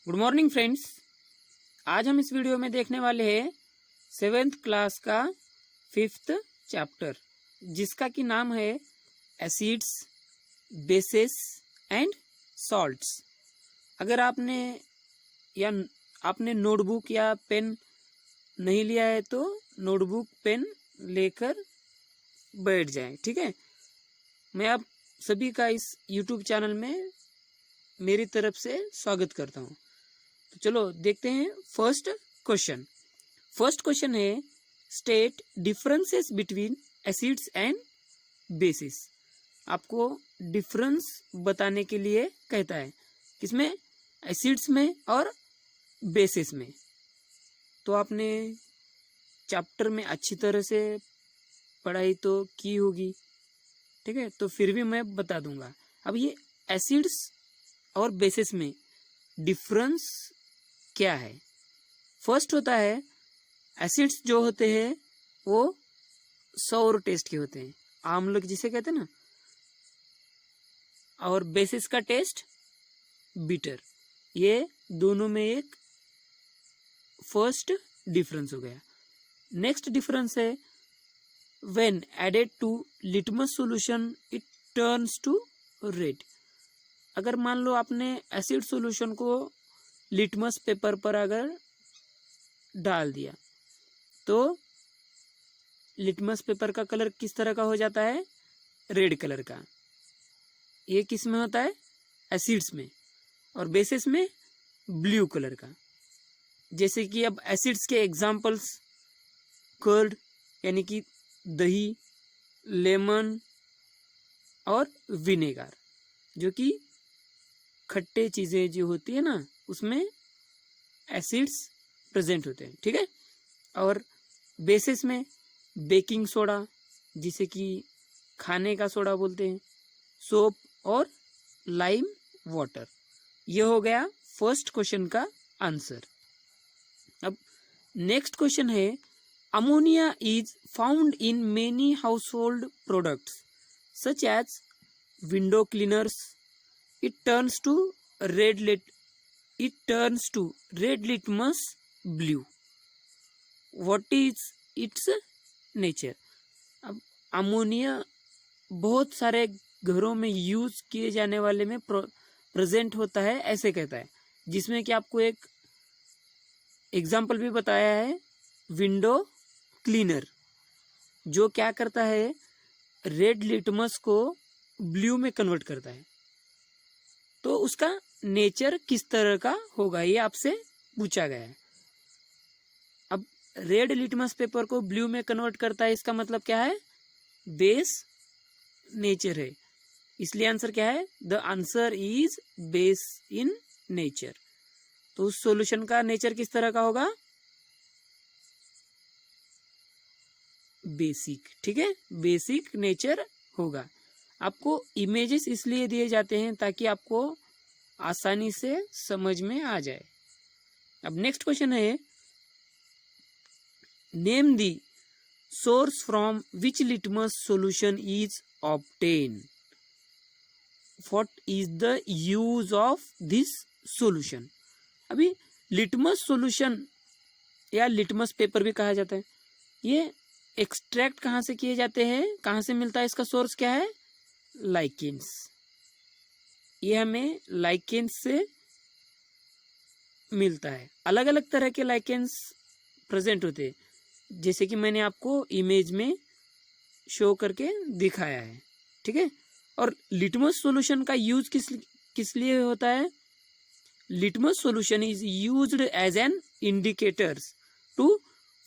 Good morning friends. आज हम इस वीडियो में देखने वाले हैं 7th क्लास का 5th चैप्टर, जिसका कि नाम है एसिड्स, बेसेस एंड सॉल्ट्स। अगर आपने नोटबुक या पेन नहीं लिया है तो नोटबुक पेन लेकर बैठ जाएं, ठीक है। मैं आप सभी का इस यूट्यूब चैनल में मेरी तरफ से स्वागत करता हूं। तो चलो देखते हैं फर्स्ट क्वेश्चन है state differences between acids and bases. आपको डिफरेंस बताने के लिए कहता है, किसमें? एसिड्स में और बेसिस में। तो आपने चैप्टर में अच्छी तरह से पढ़ाई तो की होगी, ठीक है, तो फिर भी मैं बता दूंगा। अब ये एसिड्स और बेसिस में डिफरेंस क्या है? फर्स्ट होता है, एसिड्स जो होते हैं वो सौर टेस्ट के होते हैं, आम्ल जिसे कहते हैं ना, और बेसिस का टेस्ट बिटर। ये दोनों में एक फर्स्ट डिफरेंस हो गया। नेक्स्ट डिफरेंस है when added to litmus solution it turns to red. अगर मान लो आपने एसिड सॉल्यूशन को लिटमस पेपर पर अगर डाल दिया तो लिटमस पेपर का कलर किस तरह का हो जाता है? रेड कलर का। ये किस में होता है? एसिड्स में। और बेसिस में ब्लू कलर का। जैसे कि अब एसिड्स के एग्जांपल्स कर्ड यानी कि दही, लेमन और विनेगर, जो कि खट्टे चीजें जो होती है ना उसमें एसिड्स प्रेजेंट होते हैं, ठीक है। और बेसिस में बेकिंग सोडा, जिसे कि खाने का सोडा बोलते हैं, सोप और लाइम वाटर। ये हो गया फर्स्ट क्वेश्चन का आंसर। अब नेक्स्ट क्वेश्चन है, ammonia is found in many household products such as window cleaners. It turns to red litmus blue. What is its nature? अब अमोनिया बहुत सारे घरों में यूज किए जाने वाले में प्रेजेंट होता है, ऐसे कहता है, जिसमें कि आपको एक एग्जाम्पल भी बताया है, विंडो क्लीनर, जो क्या करता है, रेड लिटमस को ब्लू में कन्वर्ट करता है। तो उसका नेचर किस तरह का होगा ये आपसे पूछा गया है। अब रेड लिटमस पेपर को ब्लू में कन्वर्ट करता है, इसका मतलब क्या है? बेस नेचर है, इसलिए आंसर क्या है? The answer is base in nature. तो उस सॉल्यूशन का नेचर किस तरह का होगा? बेसिक, ठीक है, बेसिक नेचर होगा। आपको इमेजेस इसलिए दिए जाते हैं ताकि आपको आसानी से समझ में आ जाए। अब नेक्स्ट क्वेश्चन है, name the source from which litmus solution is obtain. What is the use of this solution. अभी लिटमस सॉल्यूशन या लिटमस पेपर भी कहा जाता है, ये एक्सट्रैक्ट कहाँ से किए जाते हैं, कहाँ से मिलता है, इसका सोर्स क्या है? लाइकेंस। ये हमें लाइकेंस से मिलता है। अलग अलग तरह के लाइकेंस प्रेजेंट होते हैं, जैसे कि मैंने आपको इमेज में शो करके दिखाया है, ठीक है। और लिटमस सॉल्यूशन का यूज किस लिए होता है? Litmus solution is used as an indicators to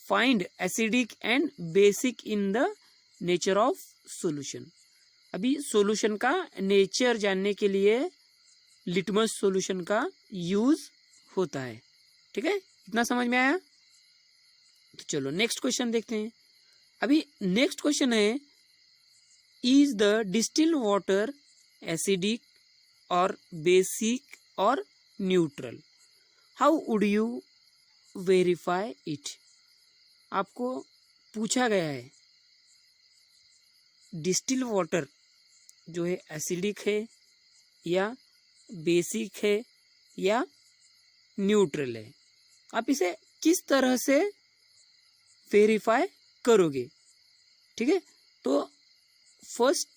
find acidic and basic in the nature of solution. अभी सॉल्यूशन का नेचर जानने के लिए लिटमस सॉल्यूशन का यूज होता है, ठीक है। इतना समझ में आया? तो चलो नेक्स्ट क्वेश्चन देखते हैं। अभी नेक्स्ट क्वेश्चन है, is the distil water acidic और बेसिक और neutral? How would you verify it. आपको पूछा गया है डिस्टिल वाटर जो है एसिडिक है या बेसिक है या न्यूट्रल है। आप इसे किस तरह से वेरीफाई करोगे, ठीक है। तो फर्स्ट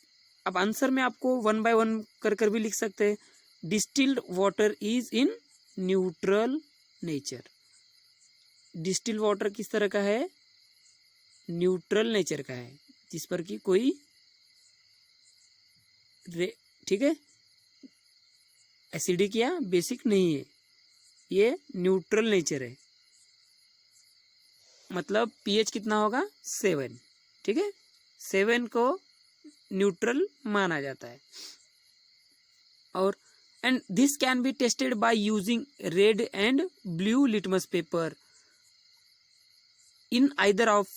अब आंसर में आपको 1 बाय 1 कर भी लिख सकते हैं। Distilled water is in neutral nature. Distilled water किस तरह का है, न्यूट्रल नेचर का है, जिस पर कि कोई ठीक है एसिडिक या बेसिक नहीं है, ये न्यूट्रल नेचर है। मतलब पीएच कितना होगा 7, ठीक है, 7 को न्यूट्रल माना जाता है। और and this can be tested by using red and blue litmus paper. In either of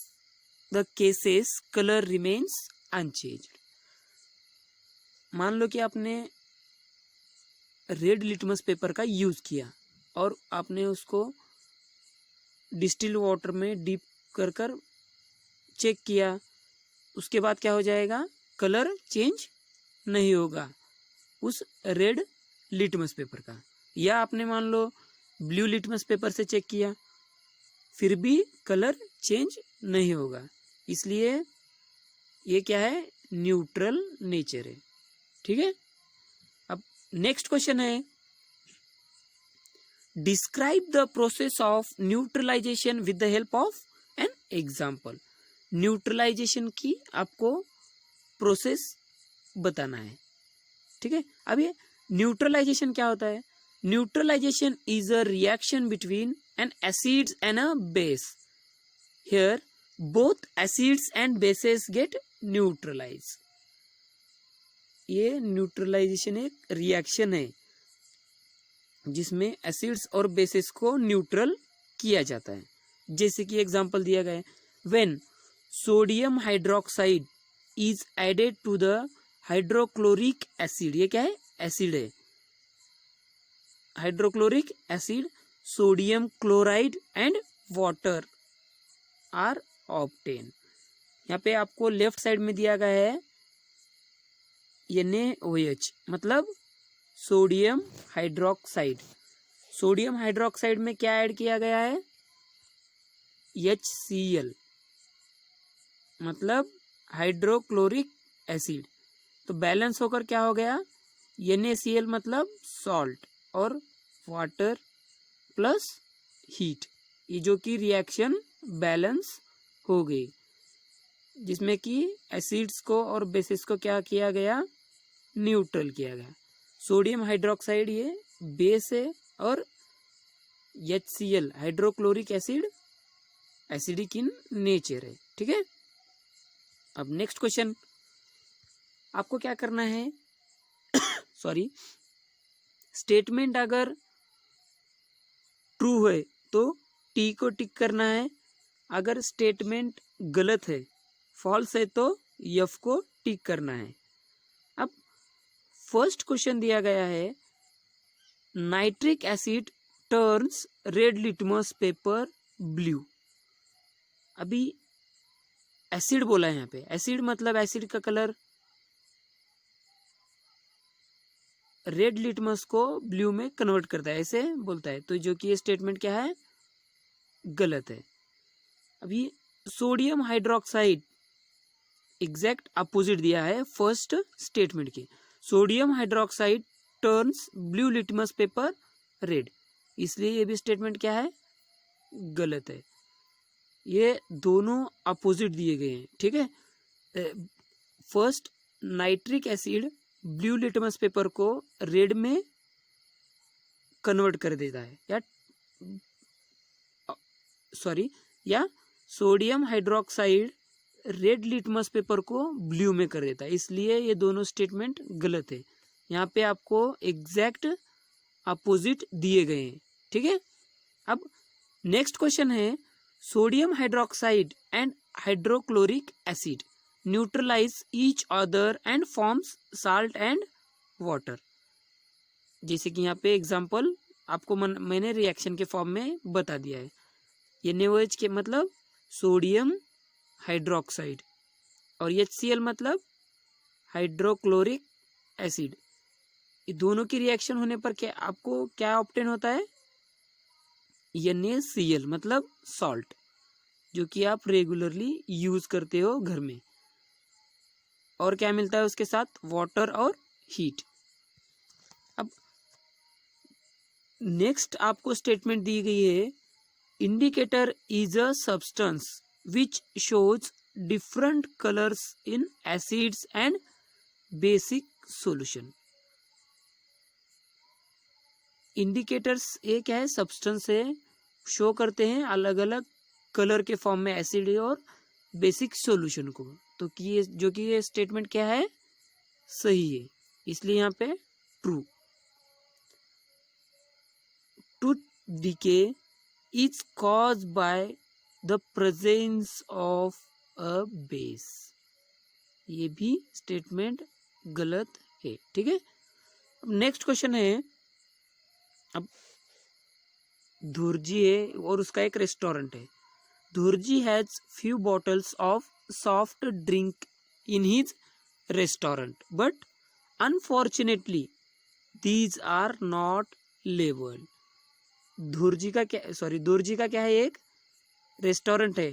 the cases colour remains unchanged. मान लो कि आपने रेड लिटमस पेपर का यूज किया और आपने उसको डिस्टिल वाटर में डीप कर चेक किया, उसके बाद क्या हो जाएगा, कलर चेंज नहीं होगा उस रेड लिटमस पेपर का। या आपने मान लो ब्लू लिटमस पेपर से चेक किया, फिर भी कलर चेंज नहीं होगा, इसलिए ये क्या है, न्यूट्रल नेचर है, ठीक है। अब नेक्स्ट क्वेश्चन है, describe the process of neutralisation with the help of an example. Neutralisation की आपको प्रोसेस बताना है, ठीक है। अब ये न्यूट्रलाइजेशन क्या होता है, neutralisation is a reaction between an acids and a base. Here both acids and bases get neutralise. ये न्यूट्रलाइजेशन एक रिएक्शन है जिसमें एसिड्स और बेसेस को न्यूट्रल किया जाता है। जैसे कि एग्जांपल दिया गया है, when sodium hydroxide is added to the hydrochloric acid. ये क्या है, एसिड है, hydrochloric acid, sodium chloride and water are obtain. यहाँ पे आपको लेफ्ट साइड में दिया गया है NaOH, मतलब सोडियम हाइड्रोक्साइड। सोडियम हाइड्रोक्साइड में क्या ऐड किया गया है, HCl, मतलब हाइड्रोक्लोरिक एसिड। तो बैलेंस होकर क्या हो गया, NaCl मतलब सॉल्ट और वाटर प्लस हीट, ये जो कि रिएक्शन बैलेंस हो गई, जिसमें कि एसिड्स को और बेसिस को क्या किया गया, न्यूट्रल किया गया। सोडियम हाइड्रोक्साइड ये बेस है और HCl hydrochloric acid acidic in nature है, ठीक है। अब नेक्स्ट क्वेश्चन, आपको क्या करना है सॉरी, स्टेटमेंट अगर ट्रू है तो टी को टिक करना है, अगर स्टेटमेंट गलत है, फॉल्स है, तो एफ को टिक करना है। अब फर्स्ट क्वेश्चन दिया गया है, nitric asset turns red litmus paper blue. अभी एसिड बोला है यहाँ पे, एसिड मतलब एसिड का कलर रेड लिटमस को ब्लू में कन्वर्ट करता है, ऐसे बोलता है, तो जो कि ये स्टेटमेंट क्या है, गलत है। अभी सोडियम हाइड्रोक्साइड एग्जैक्ट अपोजिट दिया है फर्स्ट स्टेटमेंट के, sodium hydroxide turns blue litmus paper red, इसलिए ये भी स्टेटमेंट क्या है, गलत है। ये दोनों अपोजिट दिए गए हैं, ठीक है। First nitric acid blue litmus paper को रेड में कन्वर्ट कर देता है, या sodium hydroxide red litmus paper को ब्लू में कर देता है, इसलिए ये दोनों स्टेटमेंट गलत है। यहाँ पे आपको एग्जैक्ट अपोजिट दिए गए हैं, ठीक है। अब नेक्स्ट क्वेश्चन है, sodium hydroxide and hydrochloric acid neutralise each other and forms salt and water. जैसे कि यहाँ पे एग्जांपल आपको मैंने रिएक्शन के फॉर्म में बता दिया है, NaOH के मतलब सोडियम हाइड्रोक्साइड और HCl मतलब हाइड्रोक्लोरिक एसिड। ये दोनों की रिएक्शन होने पर क्या आपको क्या ऑब्टेन होता है, NaCl मतलब सॉल्ट, जो कि आप रेगुलरली यूज करते हो घर में। और क्या मिलता है उसके साथ? वाटर और हीट। अब नेक्स्ट आपको स्टेटमेंट दी गई है, indicator is a substance which shows different colours in acids and basic solution. Indicators ये क्या है? सब्सटेंस है, शो करते हैं अलग अलग कलर के फॉर्म में एसिड और बेसिक सॉल्यूशन को। तो कि ये जो कि ये स्टेटमेंट क्या है? सही है, इसलिए यहाँ पे true. Tooth decay is cause by the presence of a base. ये भी स्टेटमेंट गलत है, ठीक है। अब नेक्स्ट क्वेश्चन है, अब धुर्जी है और उसका एक रेस्टोरेंट है। धुर्जी has few bottles of soft drink in his restaurant, but unfortunately these are not labeled. धुर्जी का क्या है? एक रेस्टोरेंट है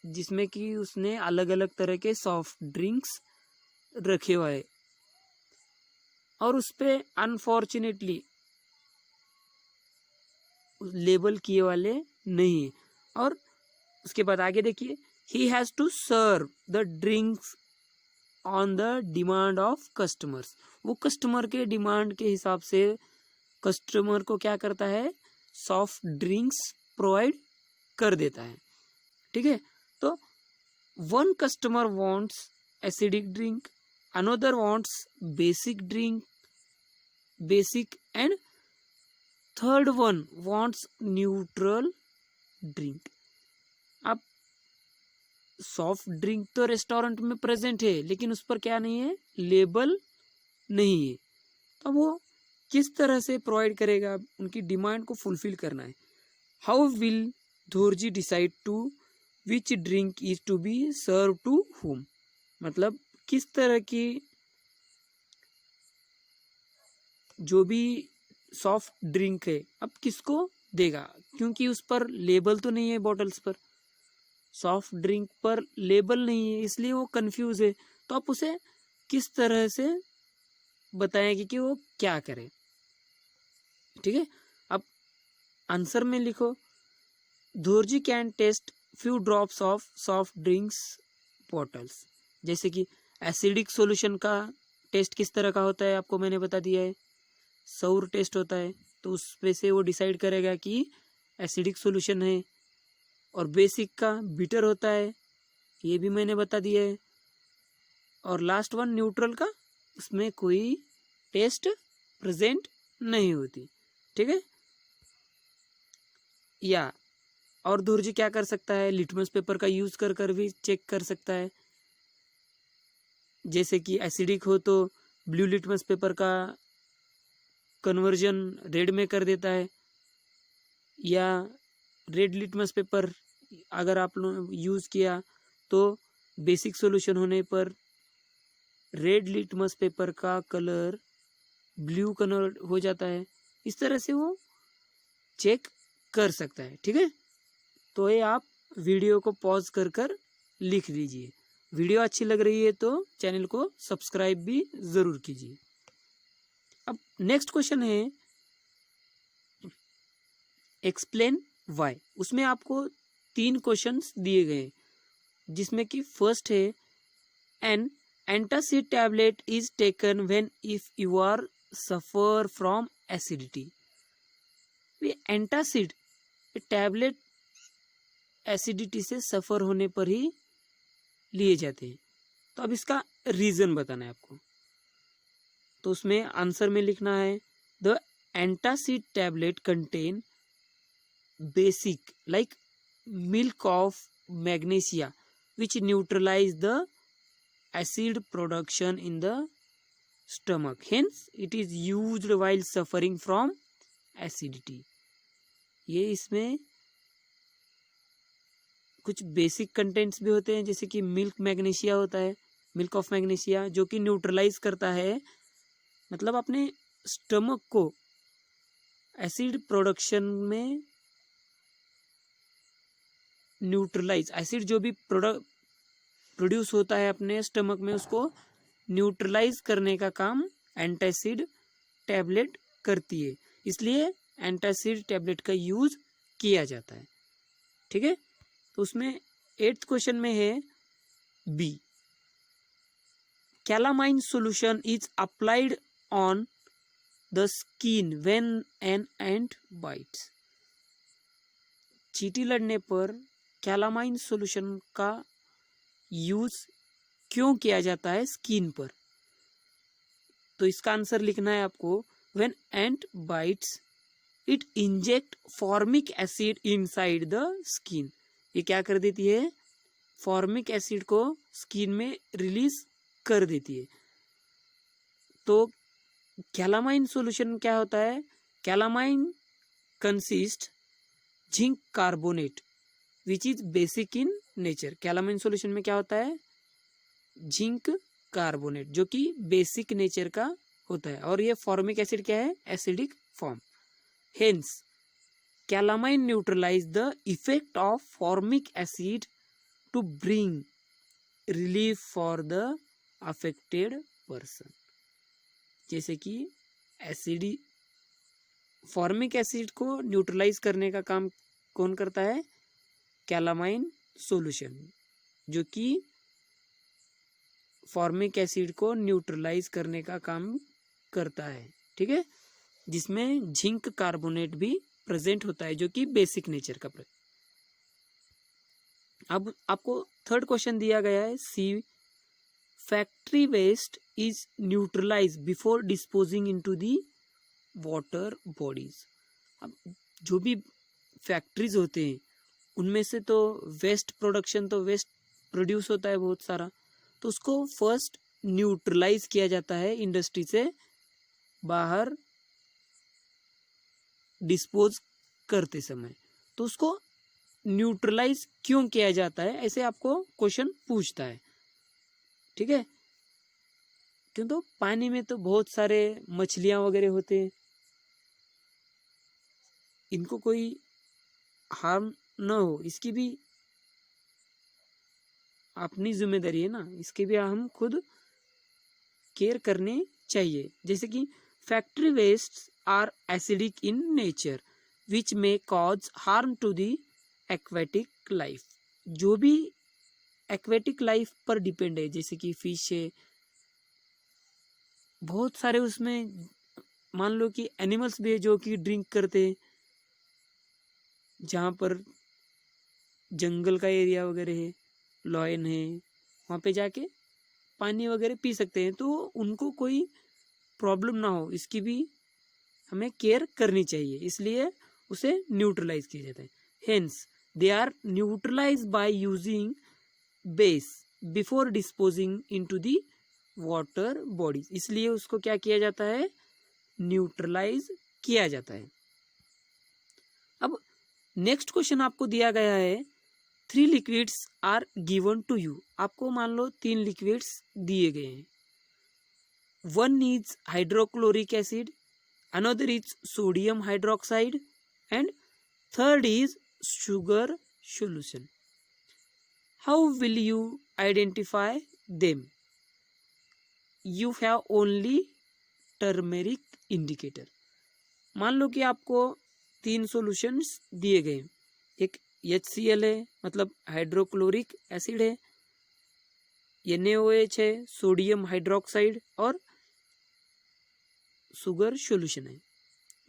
जिसमें कि उसने अलग अलग तरह के सॉफ्ट ड्रिंक्स रखे हुए हैं और उस पे अनफॉर्चुनेटली लेबल किए वाले नहीं है। और उसके बाद आगे देखिए, he has to serve the drinks on the demand of customers. वो कस्टमर के डिमांड के हिसाब से कस्टमर को क्या करता है? सॉफ्ट ड्रिंक्स प्रोवाइड कर देता है, ठीक है। तो one customer wants acidic drink, another wants basic drink, basic, and third one wants neutral drink. अब सॉफ्ट ड्रिंक तो रेस्टोरेंट में प्रेजेंट है, लेकिन उस पर क्या नहीं है? लेबल नहीं है। तो वो किस तरह से प्रोवाइड करेगा? उनकी डिमांड को फुलफिल करना है। How will Dhorji decide to which drink is to be serve to home? मतलब किस तरह की जो भी सॉफ्ट ड्रिंक है अब किसको देगा? क्योंकि उस पर लेबल तो नहीं है, बॉटल्स पर सॉफ्ट ड्रिंक पर लेबल नहीं है, इसलिए वो कंफ्यूज है। तो आप उसे किस तरह से बताएंगे कि वो क्या करे, ठीक है। अब आंसर में लिखो, Dhorji can test few drops of soft drinks bottles. जैसे कि एसिडिक सॉल्यूशन का टेस्ट किस तरह का होता है आपको मैंने बता दिया है, सौर टेस्ट होता है। तो उस पे से वो डिसाइड करेगा कि एसिडिक सॉल्यूशन है। और बेसिक का बिटर होता है, ये भी मैंने बता दिया है। और लास्ट वन न्यूट्रल का, उसमें कोई टेस्ट प्रेजेंट नहीं होती, ठीक है। या और धुर्जी क्या कर सकता है? लिटमस पेपर का यूज कर कर भी चेक कर सकता है। जैसे कि एसिडिक हो तो ब्लू लिटमस पेपर का कन्वर्जन रेड में कर देता है, या रेड लिटमस पेपर अगर आप लोग यूज़ किया तो बेसिक सॉल्यूशन होने पर रेड लिटमस पेपर का कलर ब्लू कलर हो जाता है। इस तरह से वो चेक कर सकता है, ठीक है। तो ये आप वीडियो को पॉज कर कर लिख लीजिए। वीडियो अच्छी लग रही है तो चैनल को सब्सक्राइब भी ज़रूर कीजिए। अब नेक्स्ट क्वेश्चन है, एक्सप्लेन वाई। उसमें आपको 3 क्वेश्चंस दिए गए, जिसमें कि फर्स्ट है, an antacid tablet is taken when if you are suffer from acidity. ये एंटासिड टैबलेट एसिडिटी से सफर होने पर ही लिए जाते हैं। तो अब इसका रीजन बताना है आपको। तो उसमें आंसर में लिखना है, the antacid tablet contain basic like milk of magnesia which neutralize the acid production in the stomach, hence it is used while suffering from acidity। ये इसमें कुछ बेसिक कंटेंट्स भी होते हैं, जैसे कि मिल्क मैग्नीशिया होता है, मिल्क ऑफ मैग्नीशिया, जो कि न्यूट्रलाइज करता है, मतलब अपने स्टमक को एसिड प्रोडक्शन में न्यूट्रलाइज, एसिड जो भी प्रोड्यूस होता है अपने स्टमक में उसको न्यूट्रलाइज करने का काम एंटासिड टैबलेट करती है, इसलिए एंटासिड टैबलेट का यूज किया जाता है। ठीक है, तो उसमें 8th क्वेश्चन में है B, calamine solution is applied on the skin when an ant bites. चींटी लड़ने पर कैलामाइन सोल्यूशन का यूज क्यों किया जाता है स्किन पर? तो इसका आंसर लिखना है आपको, when ant bytes it inject formic acid inside the skin. ये क्या कर देती है, फॉर्मिक एसिड को स्किन में रिलीज कर देती है। तो कैलामाइन सॉल्यूशन क्या होता है, calamine consist zinc carbonate which is basic in nature. Calamine solution में क्या होता है, जिंक कार्बोनेट जो कि बेसिक नेचर का होता है, और ये फॉर्मिक एसिड क्या है, acidic form. Hence calamine neutralise the effect of formic acid to bring relief for the affected person. जैसे कि एसिडी फॉर्मिक एसिड को न्यूट्रलाइज करने का काम कौन करता है, कैलामाइन सॉल्यूशन, जो कि फॉर्मिक एसिड को न्यूट्रलाइज करने का काम करता है। ठीक है, जिसमें जिंक कार्बोनेट भी प्रेजेंट होता है जो कि बेसिक नेचर का। अब आपको 3rd क्वेश्चन दिया गया है C, factory waste is neutralise before disposing into the water bodies. अब जो भी फैक्ट्रीज होते हैं उनमें से तो वेस्ट प्रोडक्शन, तो वेस्ट प्रोड्यूस होता है बहुत सारा, तो उसको फर्स्ट न्यूट्रलाइज किया जाता है इंडस्ट्री से बाहर डिस्पोज करते समय। तो उसको न्यूट्रलाइज क्यों किया जाता है, ऐसे आपको क्वेश्चन पूछता है। ठीक है, क्यों, तो पानी में तो बहुत सारे मछलियां वगैरह होते हैं, इनको कोई हार्म न हो इसकी भी अपनी जिम्मेदारी है ना, इसके भी हम खुद केयर करने चाहिए। जैसे कि factory waste are acidic in nature which may cause harm to the aquatic life. जो भी एक्वेटिक लाइफ पर डिपेंड है, जैसे कि फिश है, बहुत सारे उसमें मान लो कि एनिमल्स भी है जो कि ड्रिंक करते हैं, जहाँ पर जंगल का एरिया वगैरह है, लॉयन है, वहाँ पे जाके पानी वगैरह पी सकते हैं, तो उनको कोई प्रॉब्लम ना हो इसकी भी हमें केयर करनी चाहिए, इसलिए उसे न्यूट्रलाइज किया जाता है। Hence they are neutralise by using base before disposing into the water bodies, इसलिए उसको क्या किया जाता है, न्यूट्रलाइज किया जाता है। अब नेक्स्ट क्वेश्चन आपको दिया गया है, 3 liquids are given to you. आपको मान लो 3 लिक्विड्स दिए गए हैं, 1 is hydrochloric acid, another is sodium hydroxide and 3rd is sugar solution. How will you identify them? You have only turmeric indicator. मान लो कि आपको 3 सॉल्यूशंस दिए गए, एक HCl है मतलब हाइड्रोक्लोरिक एसिड है, NaOH है सोडियम हाइड्रोक्साइड, और शुगर सॉल्यूशन है।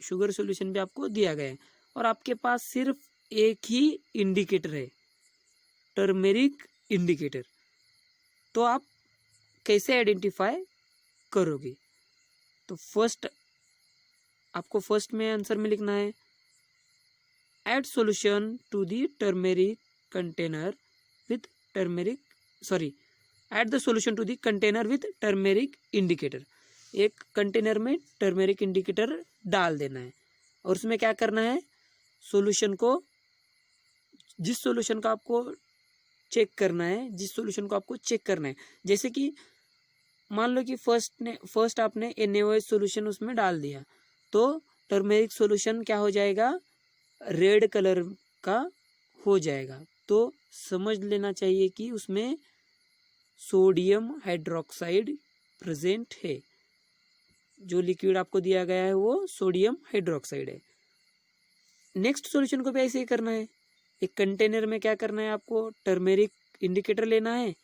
शुगर सॉल्यूशन भी आपको दिया गया है और आपके पास सिर्फ एक ही इंडिकेटर है, टर्मेरिक इंडिकेटर। तो आप कैसे आइडेंटिफाई करोगे? तो आपको फर्स्ट में आंसर में लिखना है, add solution to the turmeric container with add the solution to the container with turmeric indicator. एक कंटेनर में टर्मेरिक इंडिकेटर डाल देना है और उसमें क्या करना है, सॉल्यूशन को, जिस सॉल्यूशन का आपको चेक करना है, जैसे कि मान लो कि फर्स्ट आपने NaOH सॉल्यूशन उसमें डाल दिया, तो टर्मेरिक सॉल्यूशन क्या हो जाएगा, रेड कलर का हो जाएगा। तो समझ लेना चाहिए कि उसमें सोडियम हाइड्रोक्साइड प्रेजेंट है। जो लिक्विड आपको दिया गया है वो सोडियम हाइड्रोक्साइड है। नेक्स्ट सॉल्यूशन को भी ऐसे ही करना है। एक कंटेनर में क्या करना है आपको, टर्मेरिक इंडिकेटर लेना है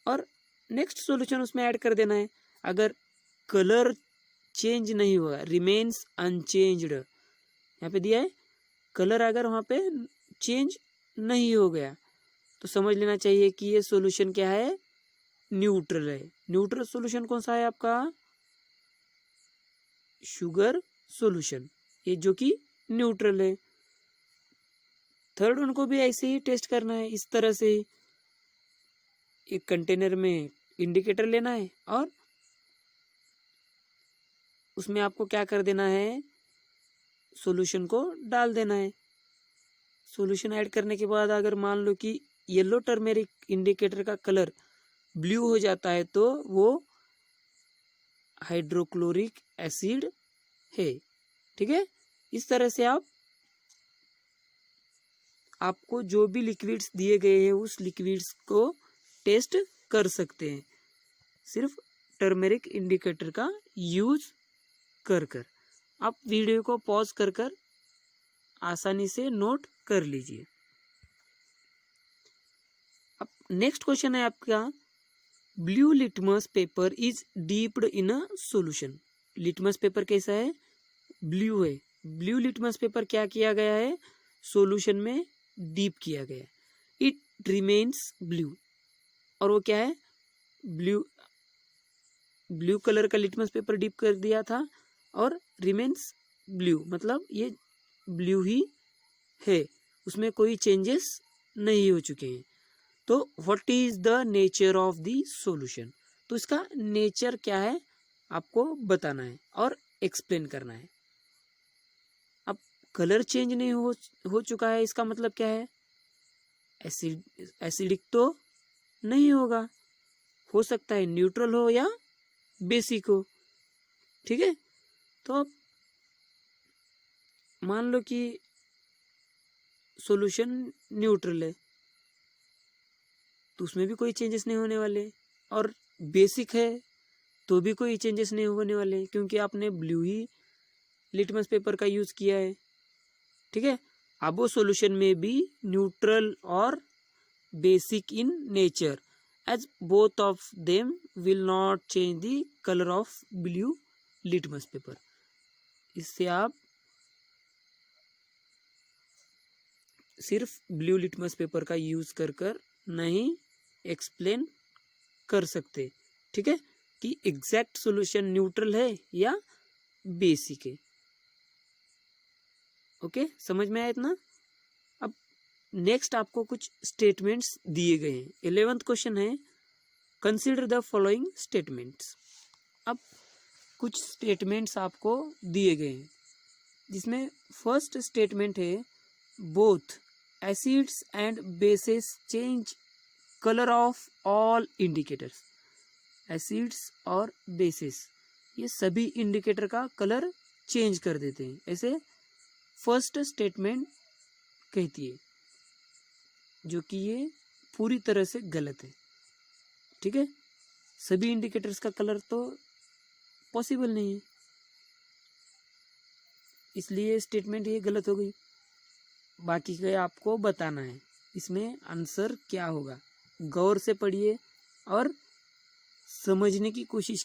और नेक्स्ट सॉल्यूशन उसमें ऐड कर देना है। अगर कलर चेंज नहीं हुआ, रिमेन्स अनचेंज्ड, यहाँ पे दिया है कलर अगर वहाँ पे चेंज नहीं हो गया तो समझ लेना चाहिए कि ये सॉल्यूशन क्या है, न्यूट्रल है। न्यूट्रल सॉल्यूशन कौन सा है आपका, शुगर सॉल्यूशन, ये जो कि न्यूट्रल है। थर्ड वन को भी ऐसे ही टेस्ट करना है, इस तरह से ही एक कंटेनर में इंडिकेटर लेना है और उसमें आपको क्या कर देना है, सॉल्यूशन को डाल देना है। सॉल्यूशन ऐड करने के बाद अगर मान लो कि येलो टर्मेरिक इंडिकेटर का कलर ब्लू हो जाता है तो वो हाइड्रोक्लोरिक एसिड है। ठीक है, इस तरह से आपको जो भी लिक्विड्स दिए गए हैं उस लिक्विड्स को टेस्ट कर सकते हैं, सिर्फ टर्मेरिक इंडिकेटर का यूज कर कर। आप वीडियो को पॉज कर कर आसानी से नोट कर लीजिए। अब नेक्स्ट क्वेश्चन है आपका, blue litmus paper is dipped in a solution. Litmus paper कैसा है, ब्लू है। ब्लू लिटमस पेपर क्या किया गया है, सॉल्यूशन में डीप किया गया है। इट रिमेन्स ब्लू, और वो क्या है, ब्लू कलर का लिटमस पेपर डीप कर दिया था और रिमेन्स ब्लू, मतलब ये ब्लू ही है, उसमें कोई चेंजेस नहीं हो चुके हैं। तो what is the nature of the solution, तो इसका नेचर क्या है आपको बताना है और एक्सप्लेन करना है। अब कलर चेंज नहीं हो चुका है, इसका मतलब क्या है, एसिडिक तो नहीं होगा, हो सकता है न्यूट्रल हो या बेसिक हो। ठीक है, तो अब मान लो कि सॉल्यूशन न्यूट्रल है तो उसमें भी कोई चेंजेस नहीं होने वाले, और बेसिक है तो भी कोई चेंजेस नहीं होने वाले क्योंकि आपने ब्लू ही लिटमस पेपर का यूज़ किया है। ठीक है, अब वो सॉल्यूशन में भी न्यूट्रल और basic in nature, as both of them will not change the color of blue litmus paper। इससे आप सिर्फ ब्लू लिटमस पेपर का यूज कर कर नहीं एक्सप्लेन कर सकते। ठीक है, कि एग्जैक्ट सॉल्यूशन न्यूट्रल है या बेसिक है। ओके, समझ में आया इतना। अब नेक्स्ट आपको कुछ स्टेटमेंट्स दिए गए हैं। 11th क्वेश्चन है, कंसिडर द फॉलोइंग स्टेटमेंट्स। अब कुछ स्टेटमेंट्स आपको दिए गए हैं जिसमें फर्स्ट स्टेटमेंट है, both acids and bases change colour of all indicators. Acids और बेसेस ये सभी इंडिकेटर का कलर चेंज कर देते हैं, ऐसे फर्स्ट स्टेटमेंट कहती है, जो कि ये पूरी तरह से गलत है। ठीक है, सभी इंडिकेटर्स का कलर तो पॉसिबल नहीं है, इसलिए स्टेटमेंट ये गलत हो गई। बाकी का आपको बताना है इसमें आंसर क्या होगा। गौर से पढ़िए और समझने की कोशिश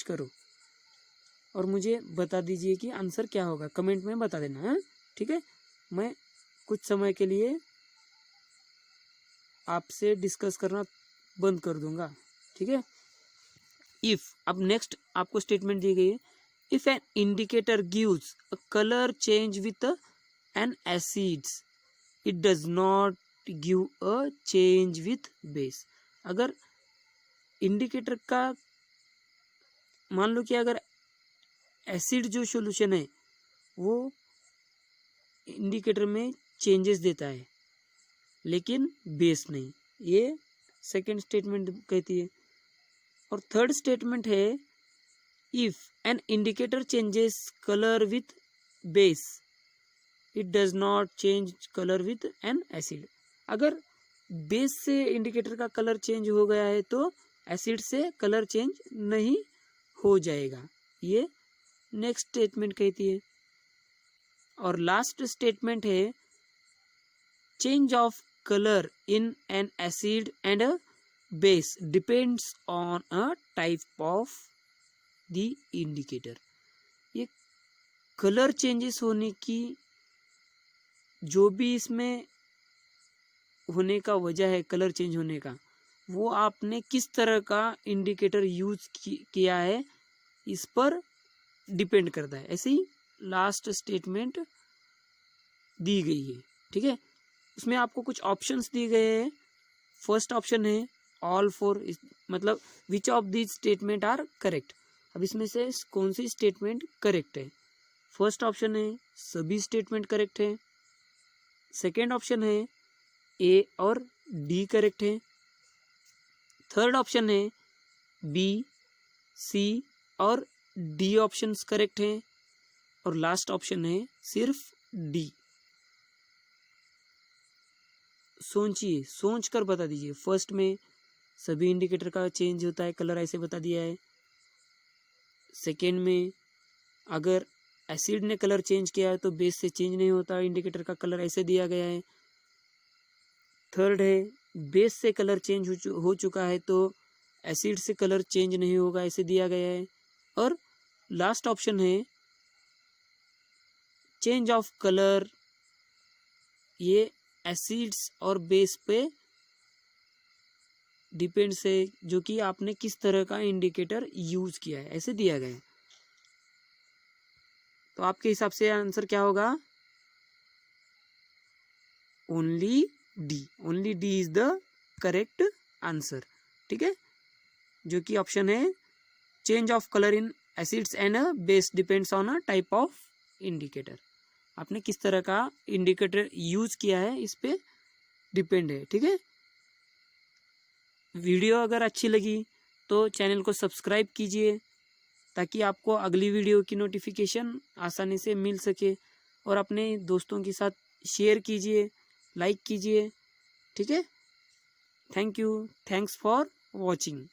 करो और मुझे बता दीजिए कि आंसर क्या होगा, कमेंट में बता देना है। ठीक है, मैं कुछ समय के लिए आपसे डिस्कस करना बंद कर दूंगा। ठीक है, इफ, अब नेक्स्ट आपको स्टेटमेंट दी गई है, if an indicator gives a colour change with an acids it does not give a change with base. अगर इंडिकेटर का मान लो कि अगर एसिड जो सॉल्यूशन है वो इंडिकेटर में चेंजेस देता है लेकिन बेस नहीं, ये सेकंड स्टेटमेंट कहती है। और थर्ड स्टेटमेंट है, if an indicator changes colour with base it does not change colour with an acid. अगर बेस से इंडिकेटर का कलर चेंज हो गया है तो एसिड से कलर चेंज नहीं हो जाएगा, ये नेक्स्ट स्टेटमेंट कहती है। और लास्ट स्टेटमेंट है change of colour in an acid and a base depends on a type of the indicator. ये कलर चेंजेस होने की जो भी इसमें होने का वजह है, कलर चेंज होने का, वो आपने किस तरह का इंडिकेटर यूज किया है इस पर डिपेंड करता है। ऐसे ही लास्ट स्टेटमेंट दी गई है, ठीक है। उसमें आपको कुछ ऑप्शंस दिए गए हैं। फर्स्ट ऑप्शन है ऑल फोर, मतलब which of this statement are correct. अब इसमें से कौन सी स्टेटमेंट करेक्ट है? फर्स्ट ऑप्शन है सभी स्टेटमेंट करेक्ट है। सेकेंड ऑप्शन है ए और डी करेक्ट है। थर्ड ऑप्शन है बी, सी और डी ऑप्शंस करेक्ट है। और लास्ट ऑप्शन है सिर्फ डी। सोचिए, सोच कर बता दीजिए। फर्स्ट में सभी इंडिकेटर का चेंज होता है कलर, ऐसे बता दिया है। सेकेंड में अगर एसिड ने कलर चेंज किया है तो बेस से चेंज नहीं होता इंडिकेटर का कलर, ऐसे दिया गया है। थर्ड है बेस से कलर चेंज हो चुका है तो एसिड से कलर चेंज नहीं होगा, ऐसे दिया गया है। और लास्ट ऑप्शन है चेंज ऑफ कलर, ये एसिड्स और बेस पे डिपेंड्स है, जो कि आपने किस तरह का इंडिकेटर यूज किया है, ऐसे दिया गया है। तो आपके हिसाब से आंसर क्या होगा? Only D. Only D is the correct answer, ठीक है। जो कि ऑप्शन है change of colour in acids and base depends on a type of indicator. आपने किस तरह का इंडिकेटर यूज किया है इस पे डिपेंड है, ठीक है। वीडियो अगर अच्छी लगी तो चैनल को सब्सक्राइब कीजिए ताकि आपको अगली वीडियो की नोटिफिकेशन आसानी से मिल सके। और अपने दोस्तों के साथ शेयर कीजिए, लाइक कीजिए, ठीक है। Thank you, thanks for watching.